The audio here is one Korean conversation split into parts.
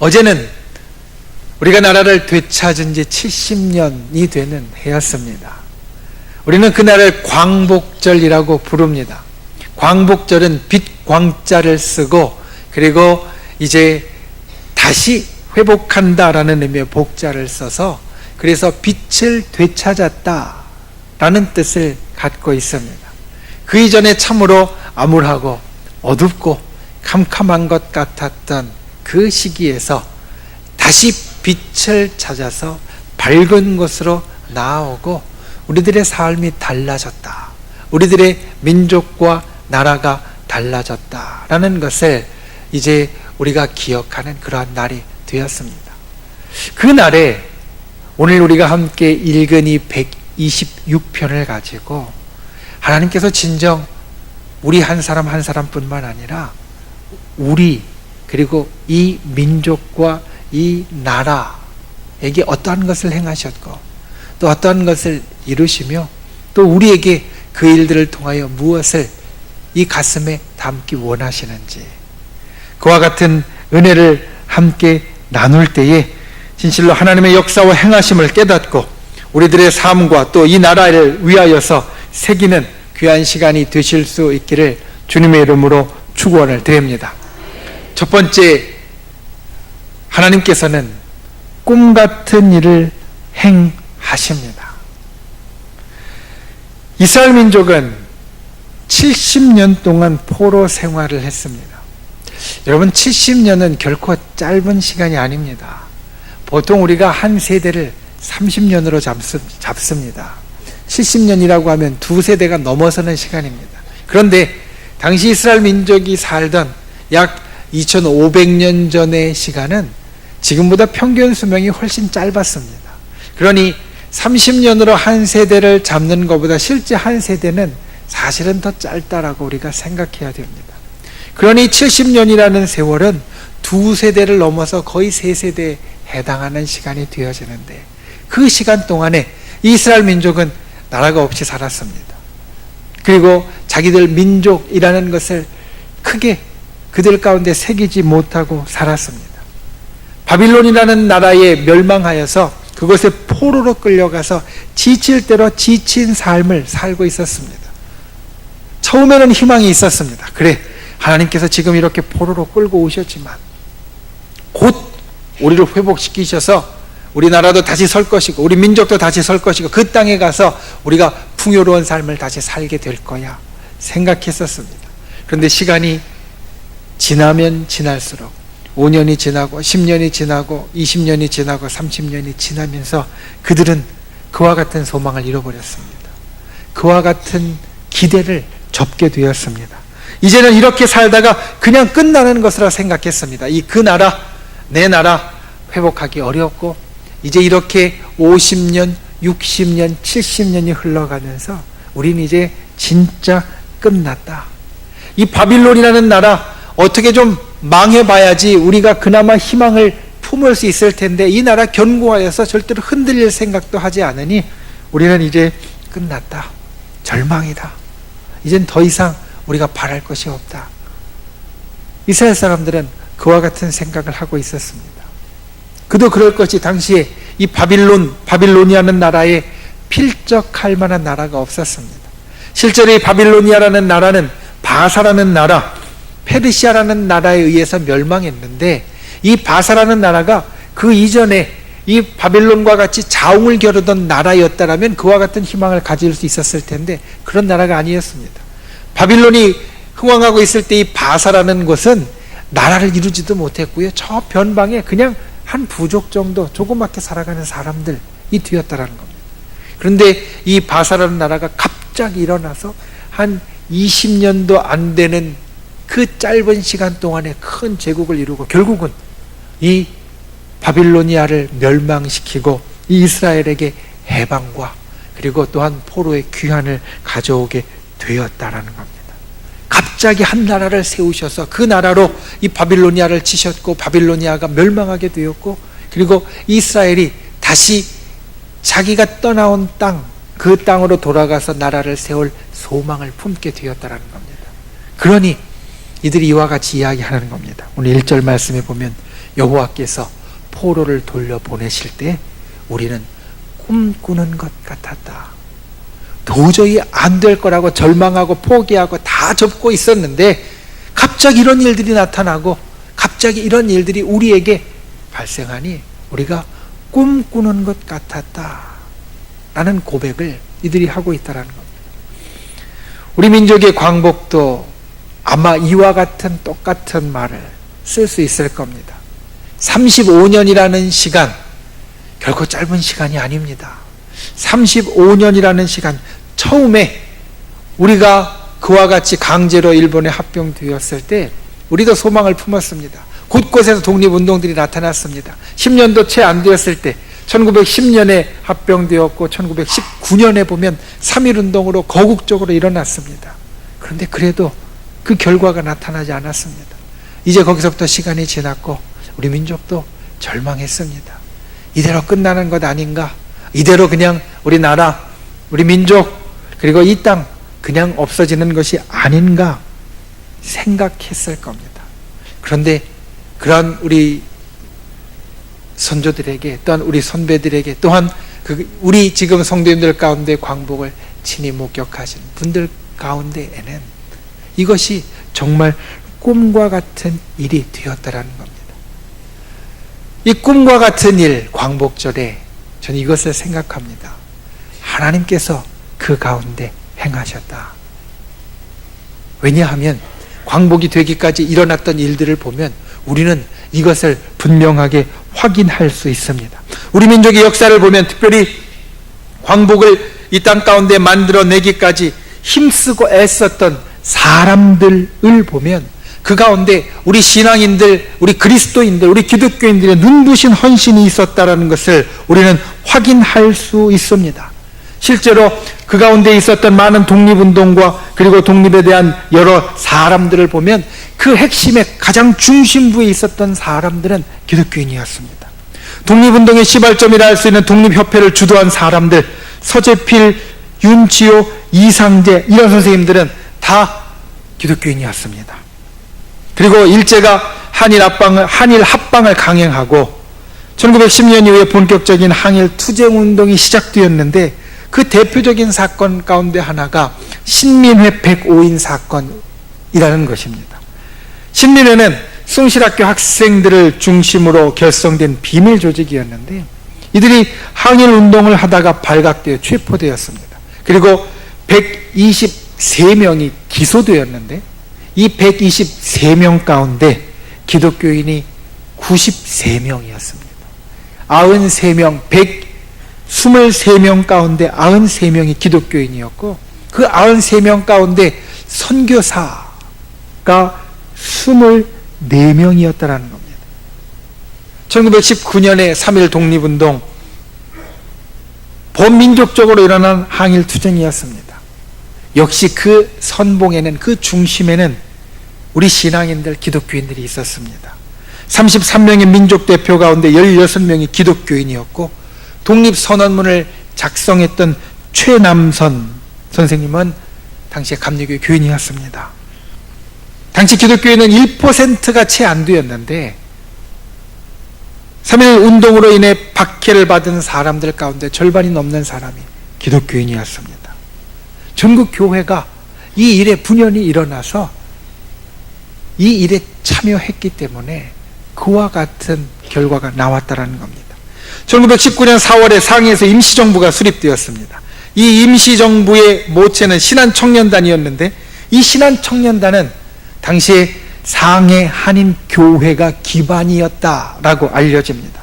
어제는 우리가 나라를 되찾은 지 70년이 되는 해였습니다. 우리는 그날을 광복절이라고 부릅니다. 광복절은 빛 광자를 쓰고 그리고 이제 다시 회복한다라는 의미의 복자를 써서 그래서 빛을 되찾았다라는 뜻을 갖고 있습니다. 그 이전에 참으로 암울하고 어둡고 캄캄한 것 같았던 그 시기에서 다시 빛을 찾아서 밝은 곳으로 나아오고 우리들의 삶이 달라졌다. 우리들의 민족과 나라가 달라졌다라는 것을 이제 우리가 기억하는 그러한 날이 되었습니다. 그 날에 오늘 우리가 함께 읽은 이 126편을 가지고 하나님께서 진정 우리 한 사람 한 사람뿐만 아니라 우리 그리고 이 민족과 이 나라에게 어떠한 것을 행하셨고 또 어떠한 것을 이루시며 또 우리에게 그 일들을 통하여 무엇을 이 가슴에 담기 원하시는지 그와 같은 은혜를 함께 나눌 때에 진실로 하나님의 역사와 행하심을 깨닫고 우리들의 삶과 또 이 나라를 위하여서 새기는 귀한 시간이 되실 수 있기를 주님의 이름으로 축원을 드립니다. 첫 번째, 하나님께서는 꿈 같은 일을 행하십니다. 이스라엘 민족은 70년 동안 포로 생활을 했습니다. 여러분 70년은 결코 짧은 시간이 아닙니다. 보통 우리가 한 세대를 30년으로 잡습니다. 70년이라고 하면 두 세대가 넘어서는 시간입니다. 그런데 당시 이스라엘 민족이 살던 약 2500년 전의 시간은 지금보다 평균 수명이 훨씬 짧았습니다. 그러니 30년으로 한 세대를 잡는 것보다 실제 한 세대는 사실은 더 짧다라고 우리가 생각해야 됩니다. 그러니 70년이라는 세월은 두 세대를 넘어서 거의 세 세대에 해당하는 시간이 되어지는데 그 시간 동안에 이스라엘 민족은 나라가 없이 살았습니다. 그리고 자기들 민족이라는 것을 크게 그들 가운데 새기지 못하고 살았습니다. 바빌론이라는 나라에 멸망하여서 그곳에 포로로 끌려가서 지칠 대로 지친 삶을 살고 있었습니다. 처음에는 희망이 있었습니다. 그래, 하나님께서 지금 이렇게 포로로 끌고 오셨지만 곧 우리를 회복시키셔서 우리나라도 다시 설 것이고 우리 민족도 다시 설 것이고 그 땅에 가서 우리가 풍요로운 삶을 다시 살게 될 거야 생각했었습니다. 그런데 시간이 지나면 지날수록 5년이 지나고 10년이 지나고 20년이 지나고 30년이 지나면서 그들은 그와 같은 소망을 잃어버렸습니다. 그와 같은 기대를 접게 되었습니다. 이제는 이렇게 살다가 그냥 끝나는 것이라 생각했습니다. 그 나라, 내 나라 회복하기 어렵고 이제 이렇게 50년, 60년, 70년이 흘러가면서 우리는 이제 진짜 끝났다. 이 바빌론이라는 나라 어떻게 좀 망해봐야지 우리가 그나마 희망을 품을 수 있을 텐데 이 나라 견고하여서 절대로 흔들릴 생각도 하지 않으니 우리는 이제 끝났다. 절망이다. 이젠 더 이상 우리가 바랄 것이 없다. 이스라엘 사람들은 그와 같은 생각을 하고 있었습니다. 그도 그럴 것이 당시에 이 바빌로니아는 나라에 필적할 만한 나라가 없었습니다. 실제로 이 바빌로니아라는 나라는 바사라는 나라, 페르시아라는 나라에 의해서 멸망했는데 이 바사라는 나라가 그 이전에 이 바빌론과 같이 자웅을 겨루던 나라였다라면 그와 같은 희망을 가질 수 있었을 텐데 그런 나라가 아니었습니다. 바빌론이 흥왕하고 있을 때 이 바사라는 곳은 나라를 이루지도 못했고요. 저 변방에 그냥 한 부족 정도 조그맣게 살아가는 사람들이 되었다라는 겁니다. 그런데 이 바사라는 나라가 갑자기 일어나서 한 20년도 안 되는 그 짧은 시간 동안에 큰 제국을 이루고 결국은 이 바빌로니아를 멸망시키고 이 이스라엘에게 해방과 그리고 또한 포로의 귀환을 가져오게 되었다라는 겁니다. 갑자기 한 나라를 세우셔서 그 나라로 이 바빌로니아를 치셨고 바빌로니아가 멸망하게 되었고 그리고 이스라엘이 다시 자기가 떠나온 땅, 그 땅으로 돌아가서 나라를 세울 소망을 품게 되었다라는 겁니다. 그러니 이들이 이와 같이 이야기하는 겁니다. 오늘 1절 말씀에 보면 여호와께서 포로를 돌려보내실 때 우리는 꿈꾸는 것 같았다. 도저히 안 될 거라고 절망하고 포기하고 다 접고 있었는데 갑자기 이런 일들이 나타나고 갑자기 이런 일들이 우리에게 발생하니 우리가 꿈꾸는 것 같았다 라는 고백을 이들이 하고 있다는 겁니다. 우리 민족의 광복도 아마 이와 같은 똑같은 말을 쓸 수 있을 겁니다. 35년이라는 시간, 결코 짧은 시간이 아닙니다. 35년이라는 시간, 처음에 우리가 그와 같이 강제로 일본에 합병되었을 때 우리도 소망을 품었습니다. 곳곳에서 독립운동들이 나타났습니다. 10년도 채 안 되었을 때 1910년에 합병되었고 1919년에 보면 3.1운동으로 거국적으로 일어났습니다. 그런데 그래도 그 결과가 나타나지 않았습니다. 이제 거기서부터 시간이 지났고 우리 민족도 절망했습니다. 이대로 끝나는 것 아닌가? 이대로 그냥 우리 나라, 우리 민족, 그리고 이 땅 그냥 없어지는 것이 아닌가 생각했을 겁니다. 그런데 그런 우리 선조들에게, 또한 우리 선배들에게, 또한 우리 지금 성도님들 가운데 광복을 친히 목격하신 분들 가운데에는 이것이 정말 꿈과 같은 일이 되었다라는 겁니다. 이 꿈과 같은 일, 광복절에 저는 이것을 생각합니다. 하나님께서 그 가운데 행하셨다. 왜냐하면 광복이 되기까지 일어났던 일들을 보면 우리는 이것을 분명하게 확인할 수 있습니다. 우리 민족의 역사를 보면 특별히 광복을 이 땅 가운데 만들어내기까지 힘쓰고 애썼던 사람들을 보면 그 가운데 우리 신앙인들, 우리 그리스도인들, 우리 기독교인들의 눈부신 헌신이 있었다는 것을 우리는 확인할 수 있습니다. 실제로 그 가운데 있었던 많은 독립운동과 그리고 독립에 대한 여러 사람들을 보면 그 핵심의 가장 중심부에 있었던 사람들은 기독교인이었습니다. 독립운동의 시발점이라 할 수 있는 독립협회를 주도한 사람들, 서재필, 윤치호, 이상재 이런 선생님들은 다 기독교인이었습니다. 그리고 일제가 한일 합방을 강행하고 1910년 이후에 본격적인 항일 투쟁운동이 시작되었는데 그 대표적인 사건 가운데 하나가 신민회 105인 사건이라는 것입니다. 신민회는 숭실학교 학생들을 중심으로 결성된 비밀 조직이었는데 이들이 항일운동을 하다가 발각되어 체포되었습니다. 그리고 123명이 기소되었는데 이 123명 가운데 기독교인이 93명이었습니다. 93명, 123명 가운데 93명이 기독교인이었고 그 93명 가운데 선교사가 24명이었다는 겁니다. 1919년에 3.1 독립운동, 범민족적으로 일어난 항일투쟁이었습니다. 역시 그 선봉에는, 그 중심에는 우리 신앙인들, 기독교인들이 있었습니다. 33명의 민족대표 가운데 16명이 기독교인이었고 독립선언문을 작성했던 최남선 선생님은 당시에 감리교 교인이었습니다. 당시 기독교인은 1%가 채 안 되었는데 3.1 운동으로 인해 박해를 받은 사람들 가운데 절반이 넘는 사람이 기독교인이었습니다. 전국 교회가 이 일에 분연히 일어나서 이 일에 참여했기 때문에 그와 같은 결과가 나왔다는 겁니다. 1919년 4월에 상해에서 임시정부가 수립되었습니다. 이 임시정부의 모체는 신한청년단이었는데 이 신한청년단은 당시에 상해 한인교회가 기반이었다라고 알려집니다.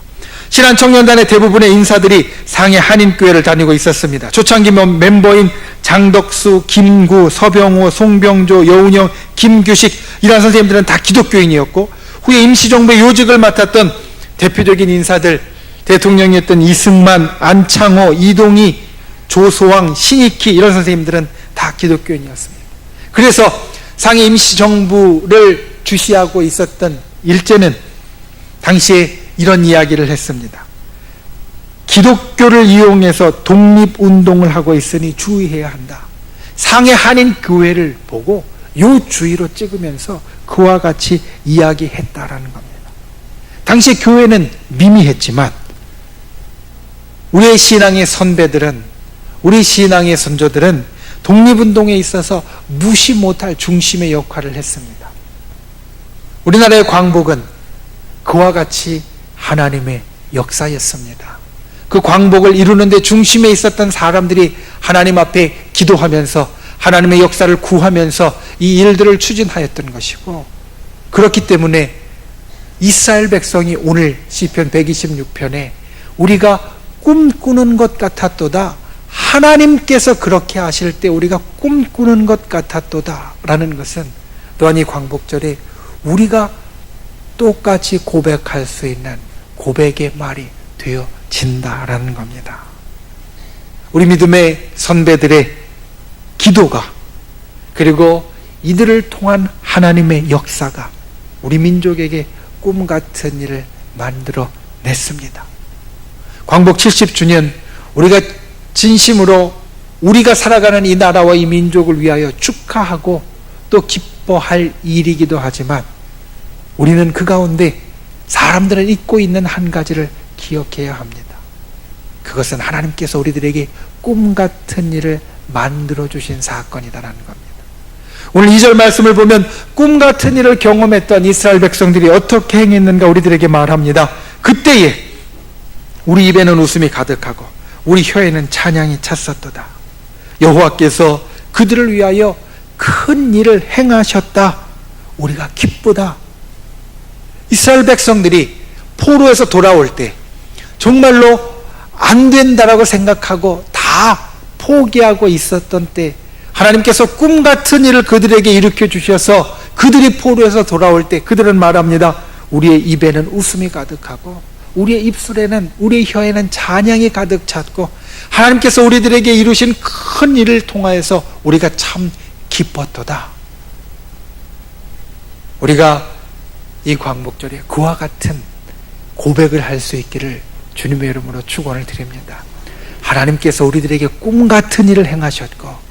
신한청년단의 대부분의 인사들이 상해 한인교회를 다니고 있었습니다. 초창기 멤버인 장덕수, 김구, 서병호, 송병조, 여운영, 김규식 이런 선생님들은 다 기독교인이었고 후에 임시정부의 요직을 맡았던 대표적인 인사들, 대통령이었던 이승만, 안창호, 이동희, 조소왕, 신익희 이런 선생님들은 다 기독교인이었습니다. 그래서 상해 임시정부를 주시하고 있었던 일제는 당시에 이런 이야기를 했습니다. 기독교를 이용해서 독립운동을 하고 있으니 주의해야 한다. 상해 한인교회를 보고 요 주의로 찍으면서 그와 같이 이야기했다라는 겁니다. 당시 교회는 미미했지만 우리의 신앙의 선배들은, 우리 신앙의 선조들은 독립운동에 있어서 무시 못할 중심의 역할을 했습니다. 우리나라의 광복은 그와 같이 하나님의 역사였습니다. 그 광복을 이루는 데 중심에 있었던 사람들이 하나님 앞에 기도하면서 하나님의 역사를 구하면서 이 일들을 추진하였던 것이고, 그렇기 때문에 이스라엘 백성이 오늘 시편 126편에 우리가 꿈꾸는 것 같았도다, 하나님께서 그렇게 하실 때 우리가 꿈꾸는 것 같았도다 라는 것은 또한 이 광복절에 우리가 똑같이 고백할 수 있는 고백의 말이 되어진다라는 겁니다. 우리 믿음의 선배들의 기도가, 그리고 이들을 통한 하나님의 역사가 우리 민족에게 꿈 같은 일을 만들어 냈습니다. 광복 70주년, 우리가 진심으로 우리가 살아가는 이 나라와 이 민족을 위하여 축하하고 또 기뻐할 일이기도 하지만, 우리는 그 가운데 사람들은 잊고 있는 한 가지를 기억해야 합니다. 그것은 하나님께서 우리들에게 꿈 같은 일을 만들어 주신 사건이다라는 겁니다. 오늘 2절 말씀을 보면 꿈 같은 일을 경험했던 이스라엘 백성들이 어떻게 행했는가 우리들에게 말합니다. 그때에 우리 입에는 웃음이 가득하고 우리 혀에는 찬양이 찼었도다. 여호와께서 그들을 위하여 큰 일을 행하셨다. 우리가 기쁘다. 이스라엘 백성들이 포로에서 돌아올 때 정말로 안 된다라고 생각하고 다 포기하고 있었던 때 하나님께서 꿈 같은 일을 그들에게 일으켜 주셔서 그들이 포로에서 돌아올 때 그들은 말합니다. 우리의 입에는 웃음이 가득하고 우리의 입술에는, 우리의 혀에는 찬양이 가득 찼고 하나님께서 우리들에게 이루신 큰 일을 통하여서 우리가 참 기뻤도다. 우리가 이 광복절에 그와 같은 고백을 할 수 있기를 주님의 이름으로 축원을 드립니다. 하나님께서 우리들에게 꿈 같은 일을 행하셨고,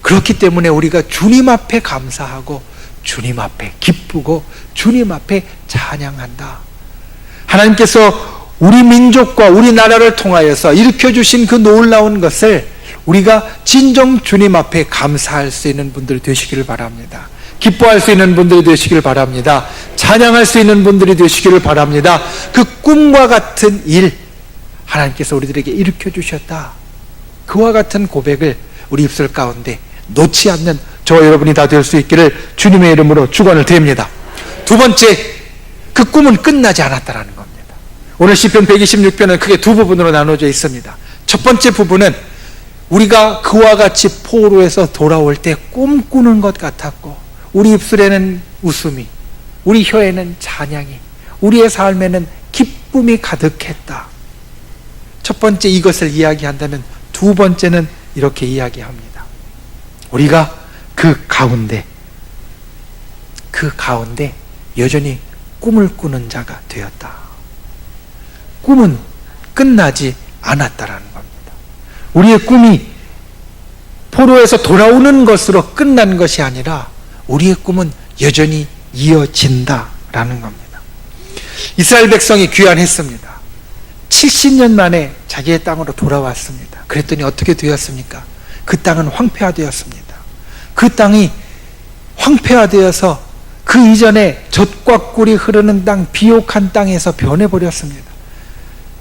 그렇기 때문에 우리가 주님 앞에 감사하고 주님 앞에 기쁘고 주님 앞에 찬양한다. 하나님께서 우리 민족과 우리나라를 통하여서 일으켜주신 그 놀라운 것을 우리가 진정 주님 앞에 감사할 수 있는 분들이 되시기를 바랍니다. 기뻐할 수 있는 분들이 되시기를 바랍니다. 찬양할 수 있는 분들이 되시기를 바랍니다. 그 꿈과 같은 일 하나님께서 우리들에게 일으켜 주셨다. 그와 같은 고백을 우리 입술 가운데 놓지 않는 저와 여러분이 다 될 수 있기를 주님의 이름으로 축원을 드립니다. 두 번째, 그 꿈은 끝나지 않았다라는 겁니다. 오늘 시편 126편은 크게 두 부분으로 나눠져 있습니다. 첫 번째 부분은 우리가 그와 같이 포로에서 돌아올 때 꿈꾸는 것 같았고 우리 입술에는 웃음이, 우리 혀에는 찬양이, 우리의 삶에는 기쁨이 가득했다. 첫 번째 이것을 이야기한다면 두 번째는 이렇게 이야기합니다. 우리가 그 가운데 여전히 꿈을 꾸는 자가 되었다. 꿈은 끝나지 않았다라는 겁니다. 우리의 꿈이 포로에서 돌아오는 것으로 끝난 것이 아니라 우리의 꿈은 여전히 이어진다라는 겁니다. 이스라엘 백성이 귀환했습니다. 70년 만에 자기의 땅으로 돌아왔습니다. 그랬더니 어떻게 되었습니까? 그 땅은 황폐화되었습니다. 그 땅이 황폐화되어서 그 이전에 젖과 꿀이 흐르는 땅, 비옥한 땅에서 변해버렸습니다.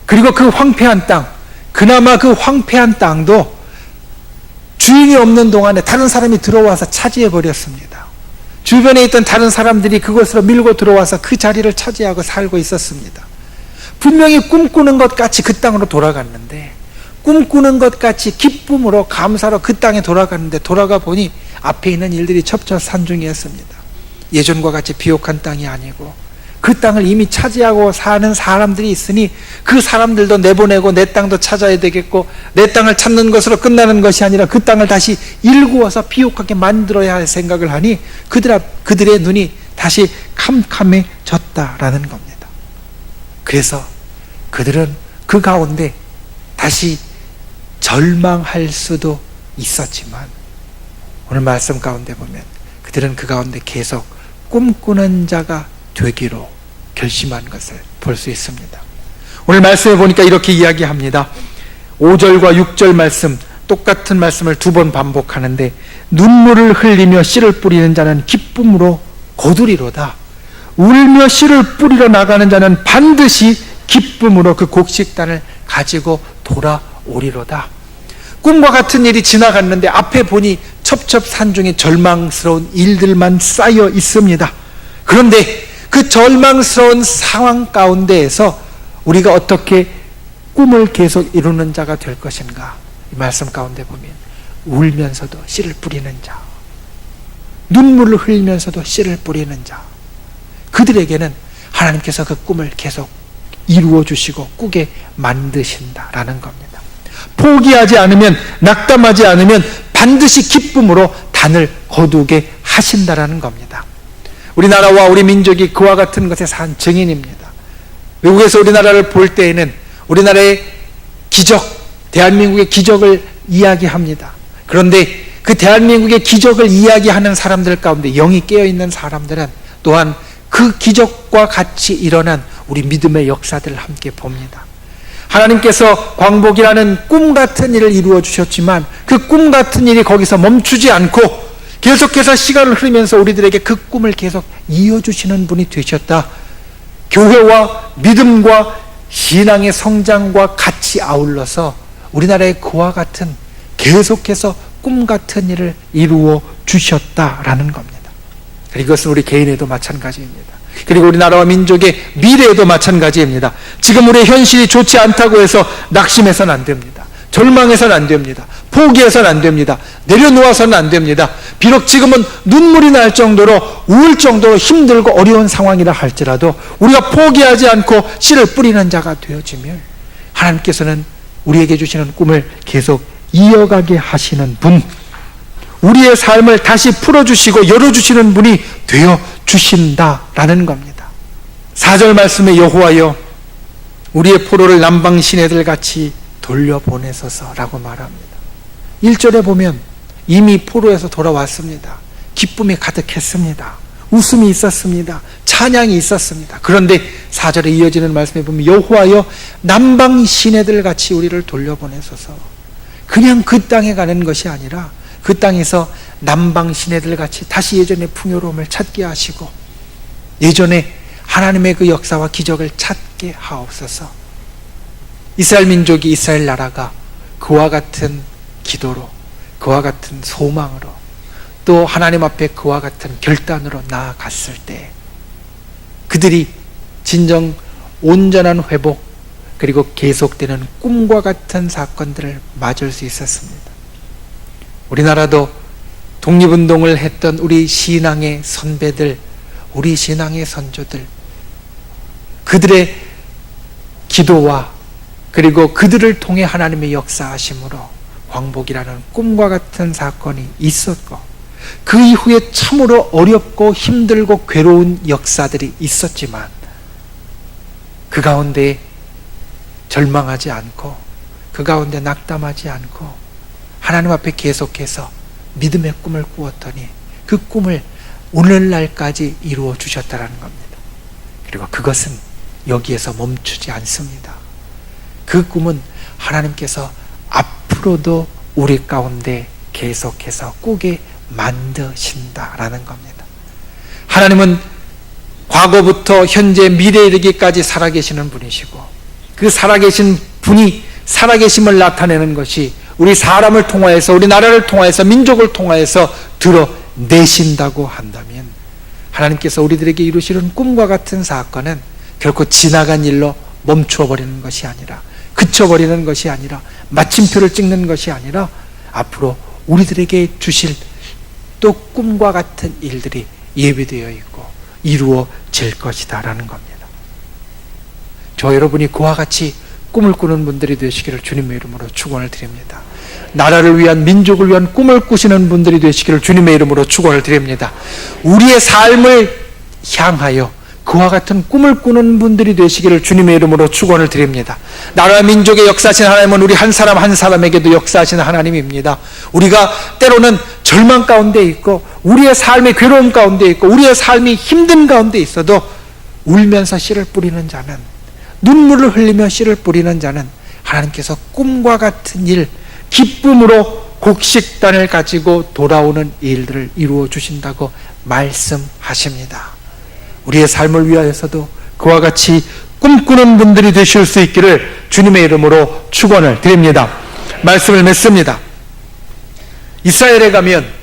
그리고 그 황폐한 땅, 그나마 그 황폐한 땅도 주인이 없는 동안에 다른 사람이 들어와서 차지해버렸습니다. 주변에 있던 다른 사람들이 그것으로 밀고 들어와서 그 자리를 차지하고 살고 있었습니다. 분명히 꿈꾸는 것 같이 그 땅으로 돌아갔는데, 꿈꾸는 것 같이 기쁨으로 감사로 그 땅에 돌아갔는데 돌아가 보니 앞에 있는 일들이 첩첩산중이었습니다. 예전과 같이 비옥한 땅이 아니고 그 땅을 이미 차지하고 사는 사람들이 있으니 그 사람들도 내보내고 내 땅도 찾아야 되겠고, 내 땅을 찾는 것으로 끝나는 것이 아니라 그 땅을 다시 일구어서 비옥하게 만들어야 할 생각을 하니 그들의 눈이 다시 캄캄해졌다라는 겁니다. 그래서 그들은 그 가운데 다시 절망할 수도 있었지만 오늘 말씀 가운데 보면 그들은 그 가운데 계속 꿈꾸는 자가 되기로 결심한 것을 볼 수 있습니다. 오늘 말씀에 보니까 이렇게 이야기합니다. 5절과 6절 말씀, 똑같은 말씀을 2번 반복하는데, 눈물을 흘리며 씨를 뿌리는 자는 기쁨으로 거두리로다. 울며 씨를 뿌리러 나가는 자는 반드시 기쁨으로 그 곡식단을 가지고 돌아오리로다. 꿈과 같은 일이 지나갔는데 앞에 보니 첩첩산중에 절망스러운 일들만 쌓여 있습니다. 그런데 그 절망스러운 상황 가운데에서 우리가 어떻게 꿈을 계속 이루는 자가 될 것인가? 이 말씀 가운데 보면 울면서도 씨를 뿌리는 자, 눈물을 흘리면서도 씨를 뿌리는 자, 그들에게는 하나님께서 그 꿈을 계속 이루어 주시고 꾸게 만드신다라는 겁니다. 포기하지 않으면, 낙담하지 않으면 반드시 기쁨으로 단을 거두게 하신다라는 겁니다. 우리나라와 우리 민족이 그와 같은 것에 산 증인입니다. 외국에서 우리나라를 볼 때에는 우리나라의 기적, 대한민국의 기적을 이야기합니다. 그런데 그 대한민국의 기적을 이야기하는 사람들 가운데 영이 깨어있는 사람들은 또한 그 기적과 같이 일어난 우리 믿음의 역사들을 함께 봅니다. 하나님께서 광복이라는 꿈 같은 일을 이루어 주셨지만 그 꿈 같은 일이 거기서 멈추지 않고 계속해서 시간을 흐르면서 우리들에게 그 꿈을 계속 이어주시는 분이 되셨다. 교회와 믿음과 신앙의 성장과 같이 아울러서 우리나라의 그와 같은 계속해서 꿈 같은 일을 이루어 주셨다라는 겁니다. 그리고 이것은 우리 개인에도 마찬가지입니다. 그리고 우리나라와 민족의 미래에도 마찬가지입니다. 지금 우리의 현실이 좋지 않다고 해서 낙심해서는 안 됩니다. 절망해서는 안 됩니다. 포기해서는 안 됩니다. 내려놓아서는 안 됩니다. 비록 지금은 눈물이 날 정도로 우울 정도로 힘들고 어려운 상황이라 할지라도 우리가 포기하지 않고 씨를 뿌리는 자가 되어지면 하나님께서는 우리에게 주시는 꿈을 계속 이어가게 하시는 분, 우리의 삶을 다시 풀어주시고 열어주시는 분이 되어주신다라는 겁니다. 4절 말씀에 여호와여 우리의 포로를 남방 시내들 같이 돌려보내소서라고 말합니다. 1절에 보면 이미 포로에서 돌아왔습니다. 기쁨이 가득했습니다. 웃음이 있었습니다. 찬양이 있었습니다. 그런데 4절에 이어지는 말씀에 보면 여호와여 남방 시내들 같이 우리를 돌려보내소서. 그냥 그 땅에 가는 것이 아니라 그 땅에서 남방 시내들 같이 다시 예전의 풍요로움을 찾게 하시고 예전에 하나님의 그 역사와 기적을 찾게 하옵소서. 이스라엘 민족이, 이스라엘 나라가 그와 같은 기도로, 그와 같은 소망으로, 또 하나님 앞에 그와 같은 결단으로 나아갔을 때 그들이 진정 온전한 회복 그리고 계속되는 꿈과 같은 사건들을 맞을 수 있었습니다. 우리나라도 독립운동을 했던 우리 신앙의 선배들, 우리 신앙의 선조들, 그들의 기도와 그리고 그들을 통해 하나님의 역사하심으로 광복이라는 꿈과 같은 사건이 있었고 그 이후에 참으로 어렵고 힘들고 괴로운 역사들이 있었지만 그 가운데 절망하지 않고 그 가운데 낙담하지 않고 하나님 앞에 계속해서 믿음의 꿈을 꾸었더니 그 꿈을 오늘날까지 이루어 주셨다는 겁니다. 그리고 그것은 여기에서 멈추지 않습니다. 그 꿈은 하나님께서 앞으로도 우리 가운데 계속해서 꾸게 만드신다라는 겁니다. 하나님은 과거부터 현재 미래에 이르기까지 살아계시는 분이시고 그 살아계신 분이 살아계심을 나타내는 것이 우리 사람을 통하여서 우리 나라를 통하여서 민족을 통하여서 드러내신다고 한다면 하나님께서 우리들에게 이루시는 꿈과 같은 사건은 결코 지나간 일로 멈추어버리는 것이 아니라 그쳐버리는 것이 아니라 마침표를 찍는 것이 아니라 앞으로 우리들에게 주실 또 꿈과 같은 일들이 예비되어 있고 이루어질 것이다 라는 겁니다. 저 여러분이 그와 같이 꿈을 꾸는 분들이 되시기를 주님의 이름으로 축원을 드립니다. 나라를 위한, 민족을 위한 꿈을 꾸시는 분들이 되시기를 주님의 이름으로 축원을 드립니다. 우리의 삶을 향하여 그와 같은 꿈을 꾸는 분들이 되시기를 주님의 이름으로 축원을 드립니다. 나라와 민족의 역사하신 하나님은 우리 한 사람 한 사람에게도 역사하시는 하나님입니다. 우리가 때로는 절망 가운데 있고 우리의 삶의 괴로움 가운데 있고 우리의 삶이 힘든 가운데 있어도 울면서 씨를 뿌리는 자는 눈물을 흘리며 씨를 뿌리는 자는 하나님께서 꿈과 같은 일, 기쁨으로 곡식단을 가지고 돌아오는 일들을 이루어 주신다고 말씀하십니다. 우리의 삶을 위하여서도 그와 같이 꿈꾸는 분들이 되실 수 있기를 주님의 이름으로 축원을 드립니다. 말씀을 맺습니다. 이스라엘에 가면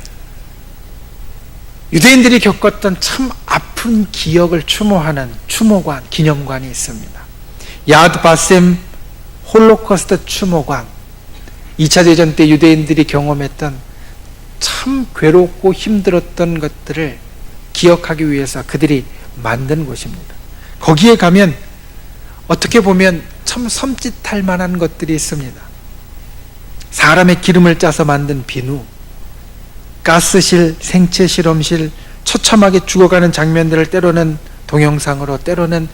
유대인들이 겪었던 참 아픈 기억을 추모하는 추모관, 기념관이 있습니다. 야드 바셈 홀로코스트 추모관. 2차 대전 때 유대인들이 경험했던 참 괴롭고 힘들었던 것들을 기억하기 위해서 그들이 만든 곳입니다. 거기에 가면 어떻게 보면 참 섬찟할 만한 것들이 있습니다. 사람의 기름을 짜서 만든 비누, 가스실, 생체 실험실, 처참하게 죽어가는 장면들을 때로는 동영상으로, 때로는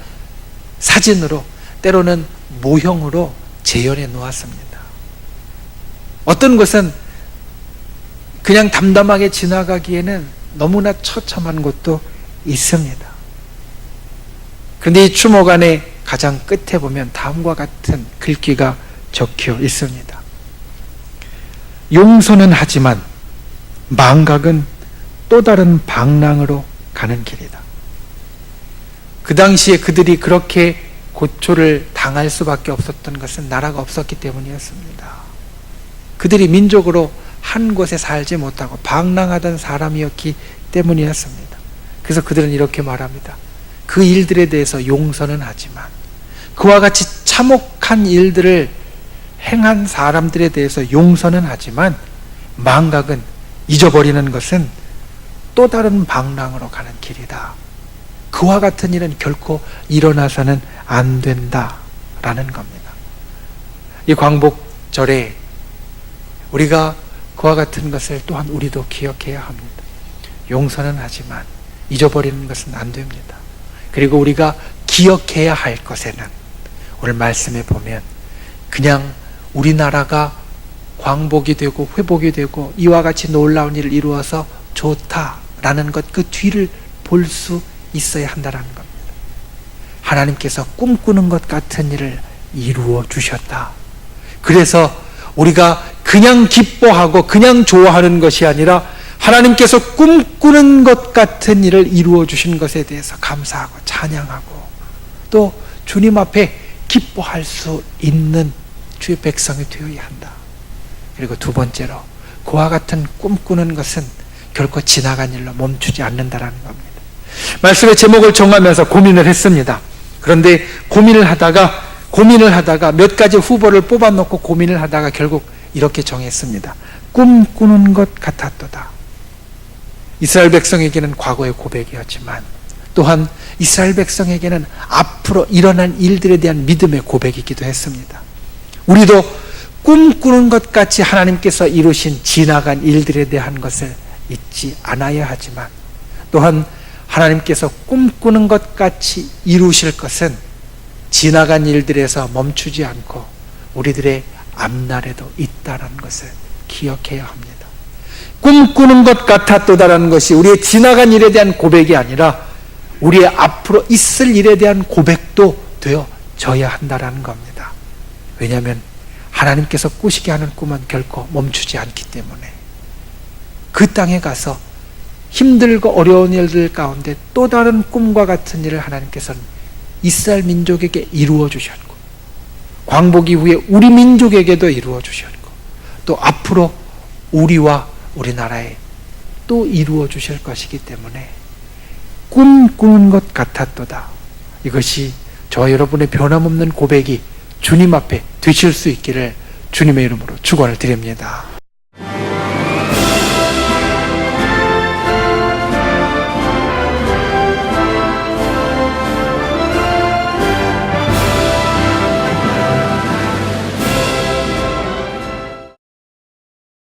사진으로, 때로는 모형으로 재현해 놓았습니다. 어떤 것은 그냥 담담하게 지나가기에는 너무나 처참한 곳도 있습니다. 그런데 이 추모관의 가장 끝에 보면 다음과 같은 글귀가 적혀 있습니다. 용서는 하지만 망각은 또 다른 방랑으로 가는 길이다. 그 당시에 그들이 그렇게 고초를 당할 수밖에 없었던 것은 나라가 없었기 때문이었습니다. 그들이 민족으로 한 곳에 살지 못하고 방랑하던 사람이었기 때문이었습니다. 그래서 그들은 이렇게 말합니다. 그 일들에 대해서 용서는 하지만, 그와 같이 참혹한 일들을 행한 사람들에 대해서 용서는 하지만 망각은, 잊어버리는 것은 또 다른 방랑으로 가는 길이다. 그와 같은 일은 결코 일어나서는 안 된다라는 겁니다. 이 광복절에 우리가 그와 같은 것을 또한 우리도 기억해야 합니다. 용서는 하지만 잊어버리는 것은 안 됩니다. 그리고 우리가 기억해야 할 것에는 오늘 말씀에 보면 그냥 우리나라가 광복이 되고 회복이 되고 이와 같이 놀라운 일을 이루어서 좋다라는 것, 그 뒤를 볼 수 있어야 한다는 겁니다. 하나님께서 꿈꾸는 것 같은 일을 이루어 주셨다. 그래서 우리가 그냥 기뻐하고 그냥 좋아하는 것이 아니라 하나님께서 꿈꾸는 것 같은 일을 이루어 주신 것에 대해서 감사하고 찬양하고 또 주님 앞에 기뻐할 수 있는 주의 백성이 되어야 한다. 그리고 두 번째로, 그와 같은 꿈꾸는 것은 결코 지나간 일로 멈추지 않는다라는 겁니다. 말씀의 제목을 정하면서 고민을 했습니다. 그런데 고민을 하다가 몇 가지 후보를 뽑아놓고 고민을 하다가 결국 이렇게 정했습니다. 꿈꾸는 것 같았도다. 이스라엘 백성에게는 과거의 고백이었지만 또한 이스라엘 백성에게는 앞으로 일어난 일들에 대한 믿음의 고백이기도 했습니다. 우리도 꿈꾸는 것 같이 하나님께서 이루신 지나간 일들에 대한 것을 잊지 않아야 하지만 또한 하나님께서 꿈꾸는 것 같이 이루실 것은 지나간 일들에서 멈추지 않고 우리들의 앞날에도 있다는 것을 기억해야 합니다. 꿈꾸는 것 같았도다라는 것이 우리의 지나간 일에 대한 고백이 아니라 우리의 앞으로 있을 일에 대한 고백도 되어져야 한다는 겁니다. 왜냐하면 하나님께서 꾸시게 하는 꿈은 결코 멈추지 않기 때문에 그 땅에 가서 힘들고 어려운 일들 가운데 또 다른 꿈과 같은 일을 하나님께서는 이스라엘 민족에게 이루어 주셨고 광복 이후에 우리 민족에게도 이루어 주셨고 또 앞으로 우리와 우리나라에 또 이루어 주실 것이기 때문에 꿈꾸는 것 같았도다. 이것이 저와 여러분의 변함없는 고백이 주님 앞에 되실 수 있기를 주님의 이름으로 축원을 드립니다.